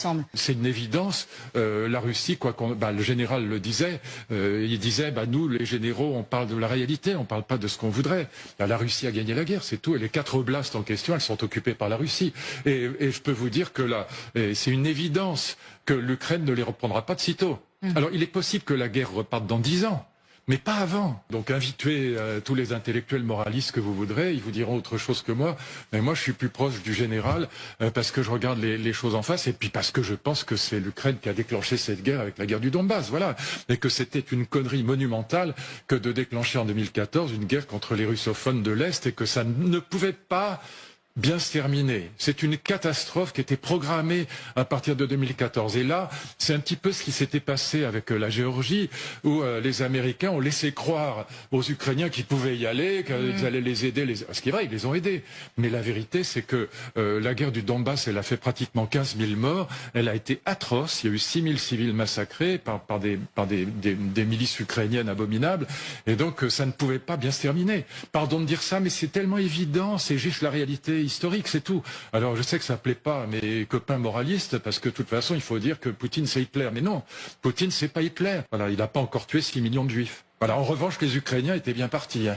ensemble. C'est une évidence. La Russie, le général le disait, il disait, nous, les généraux, on parle de la réalité, on parle pas de ce qu'on voudrait. La Russie a gagné la guerre, c'est tout. Et les 4 oblasts en question, elles sont occupées par la Russie. Et je peux vous dire que là, c'est une évidence que l'Ukraine ne les reprendra pas de sitôt. Alors, il est possible que la guerre reparte dans 10 ans. Mais pas avant. Donc invitez tous les intellectuels moralistes que vous voudrez, ils vous diront autre chose que moi. Mais moi, je suis plus proche du général parce que je regarde les choses en face et puis parce que je pense que c'est l'Ukraine qui a déclenché cette guerre avec la guerre du Donbass, voilà. Et que c'était une connerie monumentale que de déclencher en 2014 une guerre contre les russophones de l'Est et que ça ne pouvait pas bien se terminer. C'est une catastrophe qui était programmée à partir de 2014. Et là, c'est un petit peu ce qui s'était passé avec la Géorgie, où les Américains ont laissé croire aux Ukrainiens qu'ils pouvaient y aller, qu'ils allaient les aider. Ce qui est vrai, ils les ont aidés. Mais la vérité, c'est que la guerre du Donbass, elle a fait pratiquement 15 000 morts. Elle a été atroce. Il y a eu 6 000 civils massacrés par des milices ukrainiennes abominables. Et donc, ça ne pouvait pas bien se terminer. Pardon de dire ça, mais c'est tellement évident. C'est juste la réalité historique, c'est tout. Alors je sais que ça plaît pas à mes copains moralistes parce que de toute façon il faut dire que Poutine c'est Hitler, mais non, Poutine c'est pas Hitler. Voilà, il n'a pas encore tué 6 millions de juifs. Voilà, en revanche les Ukrainiens étaient bien partis.